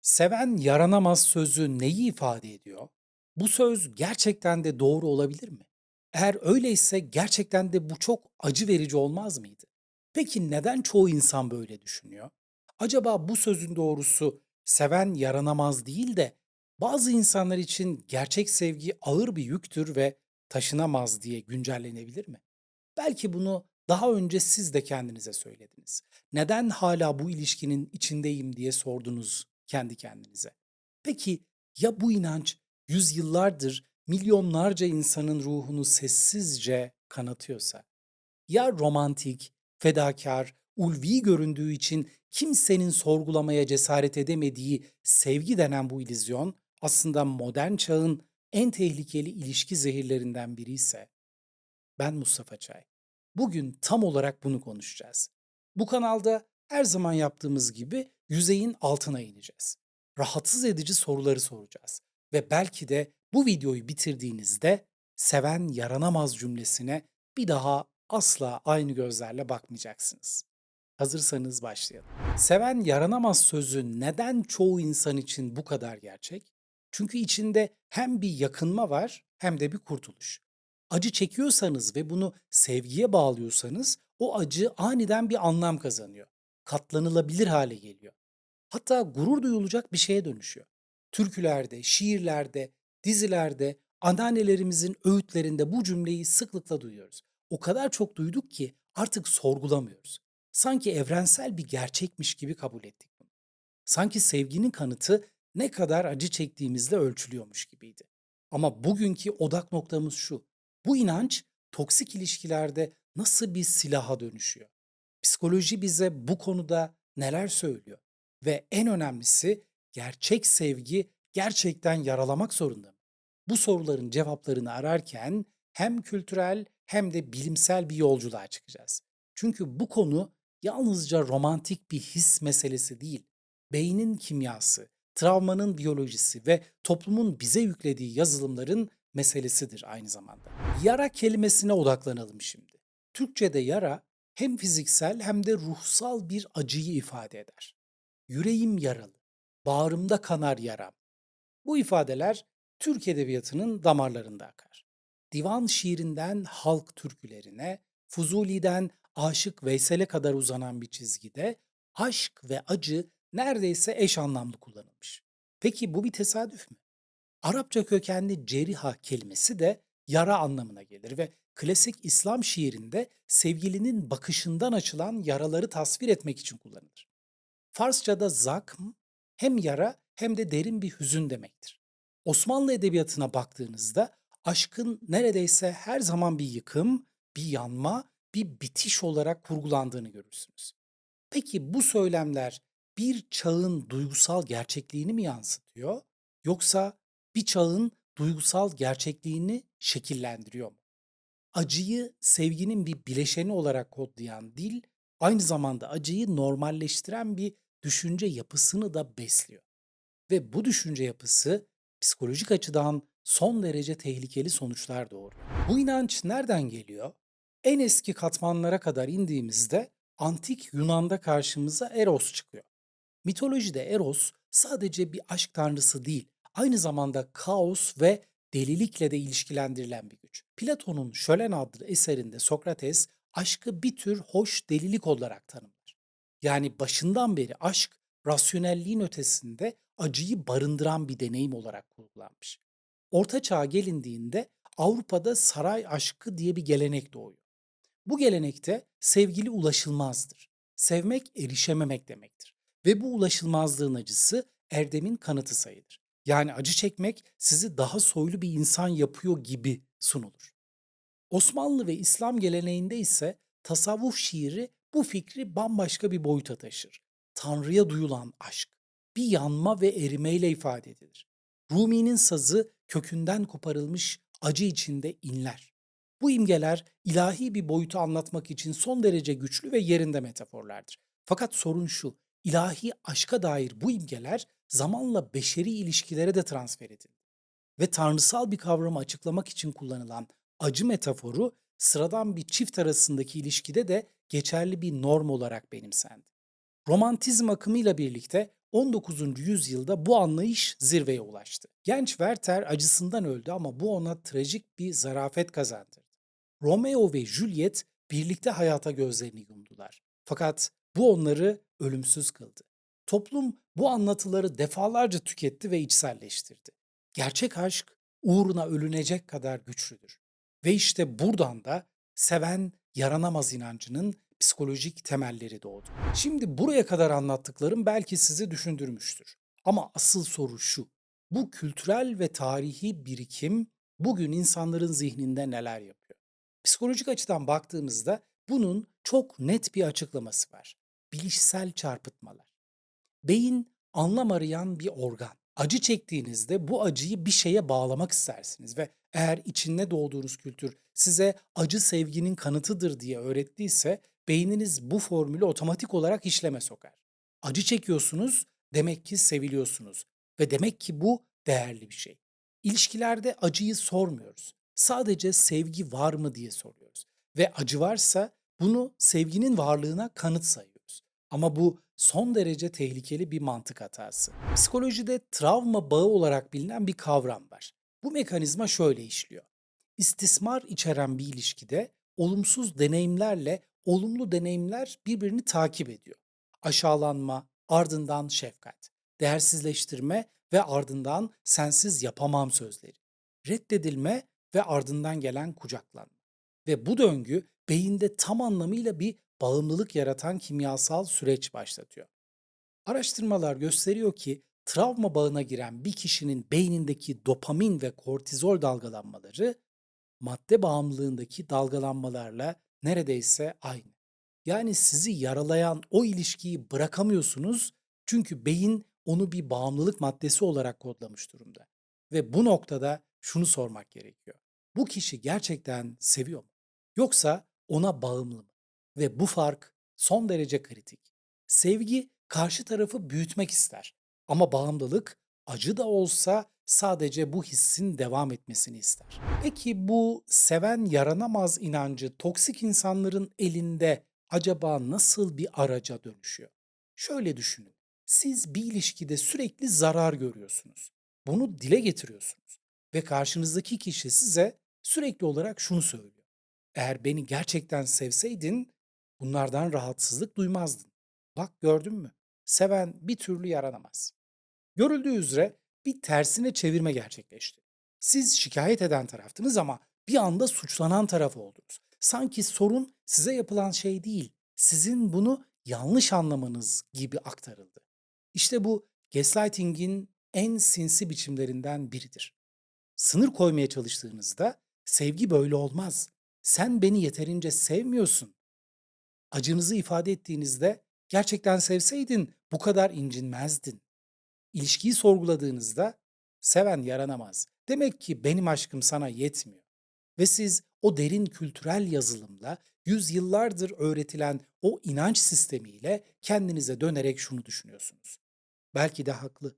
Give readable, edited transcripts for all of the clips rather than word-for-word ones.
Seven yaranamaz sözü neyi ifade ediyor? Bu söz gerçekten de doğru olabilir mi? Eğer öyleyse gerçekten de bu çok acı verici olmaz mıydı? Peki neden çoğu insan böyle düşünüyor? Acaba bu sözün doğrusu seven yaranamaz değil de bazı insanlar için gerçek sevgi ağır bir yüktür ve taşınamaz diye güncellenebilir mi? Belki bunu daha önce siz de kendinize söylediniz. Neden hala bu ilişkinin içindeyim diye sordunuz kendi kendinize. Peki ya bu inanç yüzyıllardır milyonlarca insanın ruhunu sessizce kanatıyorsa? Ya romantik, fedakar, ulvi göründüğü için kimsenin sorgulamaya cesaret edemediği sevgi denen bu illüzyon aslında modern çağın en tehlikeli ilişki zehirlerinden biri ise? Ben Mustafa Çay. Bugün tam olarak bunu konuşacağız. Bu kanalda her zaman yaptığımız gibi yüzeyin altına ineceğiz. Rahatsız edici soruları soracağız. Ve belki de bu videoyu bitirdiğinizde seven yaranamaz cümlesine bir daha asla aynı gözlerle bakmayacaksınız. Hazırsanız başlayalım. Seven yaranamaz sözü neden çoğu insan için bu kadar gerçek? Çünkü içinde hem bir yakınma var hem de bir kurtuluş. Acı çekiyorsanız ve bunu sevgiye bağlıyorsanız o acı aniden bir anlam kazanıyor. Katlanılabilir hale geliyor. Hatta gurur duyulacak bir şeye dönüşüyor. Türkülerde, şiirlerde, dizilerde, anneannelerimizin öğütlerinde bu cümleyi sıklıkla duyuyoruz. O kadar çok duyduk ki artık sorgulamıyoruz. Sanki evrensel bir gerçekmiş gibi kabul ettik bunu. Sanki sevginin kanıtı ne kadar acı çektiğimizle ölçülüyormuş gibiydi. Ama bugünkü odak noktamız şu. Bu inanç toksik ilişkilerde nasıl bir silaha dönüşüyor? Psikoloji bize bu konuda neler söylüyor? Ve en önemlisi gerçek sevgi gerçekten yaralamak zorunda mı? Bu soruların cevaplarını ararken hem kültürel hem de bilimsel bir yolculuğa çıkacağız. Çünkü bu konu yalnızca romantik bir his meselesi değil. Beynin kimyası, travmanın biyolojisi ve toplumun bize yüklediği yazılımların meselesidir aynı zamanda. Yara kelimesine odaklanalım şimdi. Türkçe'de yara hem fiziksel hem de ruhsal bir acıyı ifade eder. Yüreğim yaralı, bağrımda kanar yaram. Bu ifadeler Türk edebiyatının damarlarında akar. Divan şiirinden halk türkülerine, Fuzuli'den Aşık Veysel'e kadar uzanan bir çizgide aşk ve acı neredeyse eş anlamlı kullanılmış. Peki bu bir tesadüf mü? Arapça kökenli ceriha kelimesi de yara anlamına gelir ve klasik İslam şiirinde sevgilinin bakışından açılan yaraları tasvir etmek için kullanılır. Farsçada zakm hem yara hem de derin bir hüzün demektir. Osmanlı edebiyatına baktığınızda aşkın neredeyse her zaman bir yıkım, bir yanma, bir bitiş olarak kurgulandığını görürsünüz. Peki bu söylemler bir çağın duygusal gerçekliğini mi yansıtıyor yoksa bir çağın duygusal gerçekliğini şekillendiriyor mu? Acıyı sevginin bir bileşeni olarak kodlayan dil, aynı zamanda acıyı normalleştiren bir düşünce yapısını da besliyor. Ve bu düşünce yapısı psikolojik açıdan son derece tehlikeli sonuçlar doğuruyor. Bu inanç nereden geliyor? En eski katmanlara kadar indiğimizde antik Yunan'da karşımıza Eros çıkıyor. Mitolojide Eros sadece bir aşk tanrısı değil, aynı zamanda kaos ve delilikle de ilişkilendirilen bir güç. Platon'un Şölen adlı eserinde Sokrates aşkı bir tür hoş delilik olarak tanımlar. Yani başından beri aşk rasyonelliğin ötesinde acıyı barındıran bir deneyim olarak kurgulanmış. Orta Çağ'a gelindiğinde Avrupa'da saray aşkı diye bir gelenek doğuyor. Bu gelenekte sevgili ulaşılmazdır. Sevmek erişememek demektir. Ve bu ulaşılmazlığın acısı erdemin kanıtı sayılır. Yani acı çekmek sizi daha soylu bir insan yapıyor gibi sunulur. Osmanlı ve İslam geleneğinde ise tasavvuf şiiri bu fikri bambaşka bir boyuta taşır. Tanrı'ya duyulan aşk, bir yanma ve erimeyle ifade edilir. Rumi'nin sazı kökünden koparılmış acı içinde inler. Bu imgeler ilahi bir boyutu anlatmak için son derece güçlü ve yerinde metaforlardır. Fakat sorun şu, ilahi aşka dair bu imgeler zamanla beşeri ilişkilere de transfer edildi ve tanrısal bir kavramı açıklamak için kullanılan acı metaforu sıradan bir çift arasındaki ilişkide de geçerli bir norm olarak benimsendi. Romantizm akımıyla birlikte 19. yüzyılda bu anlayış zirveye ulaştı. Genç Werther acısından öldü ama bu ona trajik bir zarafet kazandırdı. Romeo ve Juliet birlikte hayata gözlerini yumdular. Fakat bu onları ölümsüz kıldı. Toplum bu anlatıları defalarca tüketti ve içselleştirdi. Gerçek aşk uğruna ölünecek kadar güçlüdür. Ve işte buradan da seven yaranamaz inancının psikolojik temelleri doğdu. Şimdi buraya kadar anlattıklarım belki sizi düşündürmüştür. Ama asıl soru şu. Bu kültürel ve tarihi birikim bugün insanların zihninde neler yapıyor? Psikolojik açıdan baktığımızda bunun çok net bir açıklaması var. Bilişsel çarpıtmalar. Beyin anlam arayan bir organ. Acı çektiğinizde bu acıyı bir şeye bağlamak istersiniz ve eğer içinde doğduğunuz kültür size acı sevginin kanıtıdır diye öğrettiyse beyniniz bu formülü otomatik olarak işleme sokar. Acı çekiyorsunuz, demek ki seviliyorsunuz ve demek ki bu değerli bir şey. İlişkilerde acıyı sormuyoruz. Sadece sevgi var mı diye soruyoruz. Ve acı varsa bunu sevginin varlığına kanıt sayıyoruz. Ama bu son derece tehlikeli bir mantık hatası. Psikolojide travma bağı olarak bilinen bir kavram var. Bu mekanizma şöyle işliyor. İstismar içeren bir ilişkide olumsuz deneyimlerle olumlu deneyimler birbirini takip ediyor. Aşağılanma, ardından şefkat, değersizleştirme ve ardından sensiz yapamam sözleri. Reddedilme ve ardından gelen kucaklanma. Ve bu döngü beyinde tam anlamıyla bir bağımlılık yaratan kimyasal süreç başlatıyor. Araştırmalar gösteriyor ki travma bağına giren bir kişinin beynindeki dopamin ve kortizol dalgalanmaları madde bağımlılığındaki dalgalanmalarla neredeyse aynı. Yani sizi yaralayan o ilişkiyi bırakamıyorsunuz çünkü beyin onu bir bağımlılık maddesi olarak kodlamış durumda. Ve bu noktada şunu sormak gerekiyor. Bu kişi gerçekten seviyor mu? Yoksa ona bağımlı mı? Ve bu fark son derece kritik. Sevgi karşı tarafı büyütmek ister ama bağımlılık acı da olsa sadece bu hissin devam etmesini ister. Peki bu seven yaranamaz inancı toksik insanların elinde acaba nasıl bir araca dönüşüyor? Şöyle düşünün. Siz bir ilişkide sürekli zarar görüyorsunuz. Bunu dile getiriyorsunuz ve karşınızdaki kişi size sürekli olarak şunu söylüyor. Eğer beni gerçekten sevseydin bunlardan rahatsızlık duymazdın. Bak gördün mü? Seven bir türlü yaranamaz. Görüldüğü üzere bir tersine çevirme gerçekleşti. Siz şikayet eden taraftınız ama bir anda suçlanan taraf oldunuz. Sanki sorun size yapılan şey değil, sizin bunu yanlış anlamanız gibi aktarıldı. İşte bu gaslighting'in en sinsi biçimlerinden biridir. Sınır koymaya çalıştığınızda sevgi böyle olmaz. Sen beni yeterince sevmiyorsun. Acınızı ifade ettiğinizde gerçekten sevseydin bu kadar incinmezdin. İlişkiyi sorguladığınızda seven yaranamaz. Demek ki benim aşkım sana yetmiyor. Ve siz o derin kültürel yazılımla yüzyıllardır öğretilen o inanç sistemiyle kendinize dönerek şunu düşünüyorsunuz. Belki de haklı.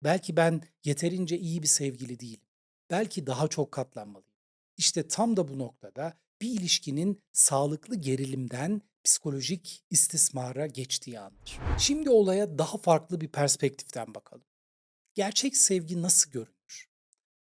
Belki ben yeterince iyi bir sevgili değilim. Belki daha çok katlanmalıyım. İşte tam da bu noktada bir ilişkinin sağlıklı gerilimden psikolojik istismara geçtiği andır. Şimdi olaya daha farklı bir perspektiften bakalım. Gerçek sevgi nasıl görünür?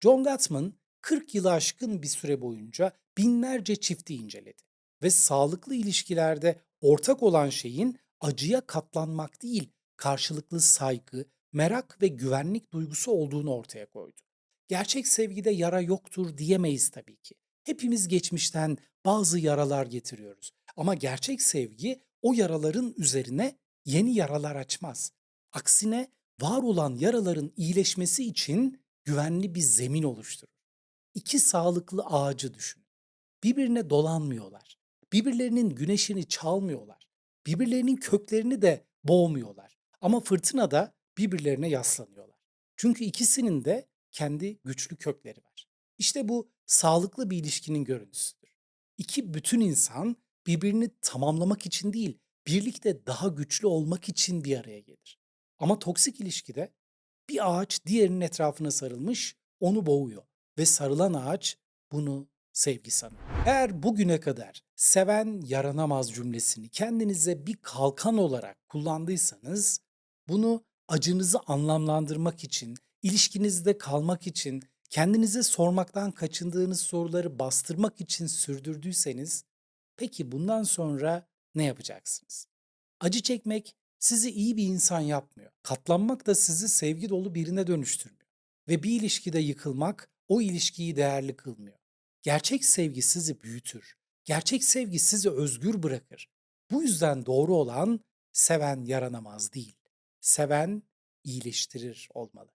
John Gottman 40 yılı aşkın bir süre boyunca binlerce çifti inceledi ve sağlıklı ilişkilerde ortak olan şeyin acıya katlanmak değil, karşılıklı saygı, merak ve güvenlik duygusu olduğunu ortaya koydu. Gerçek sevgide yara yoktur diyemeyiz tabii ki. Hepimiz geçmişten bazı yaralar getiriyoruz. Ama gerçek sevgi o yaraların üzerine yeni yaralar açmaz. Aksine var olan yaraların iyileşmesi için güvenli bir zemin oluşturur. İki sağlıklı ağacı düşünün. Birbirine dolanmıyorlar. Birbirlerinin güneşini çalmıyorlar. Birbirlerinin köklerini de boğmuyorlar. Ama fırtınada birbirlerine yaslanıyorlar. Çünkü ikisinin de kendi güçlü kökleri var. İşte bu sağlıklı bir ilişkinin görüntüsüdür. İki bütün insan birbirini tamamlamak için değil, birlikte daha güçlü olmak için bir araya gelir. Ama toksik ilişkide bir ağaç diğerinin etrafına sarılmış, onu boğuyor ve sarılan ağaç bunu sevgi sanıyor. Eğer bugüne kadar seven yaranamaz cümlesini kendinize bir kalkan olarak kullandıysanız bunu acınızı anlamlandırmak için, ilişkinizde kalmak için, kendinize sormaktan kaçındığınız soruları bastırmak için sürdürdüyseniz, peki bundan sonra ne yapacaksınız? Acı çekmek sizi iyi bir insan yapmıyor. Katlanmak da sizi sevgi dolu birine dönüştürmüyor. Ve bir ilişkide yıkılmak o ilişkiyi değerli kılmıyor. Gerçek sevgi sizi büyütür. Gerçek sevgi sizi özgür bırakır. Bu yüzden doğru olan seven yaranamaz değil. Seven iyileştirir olmalı.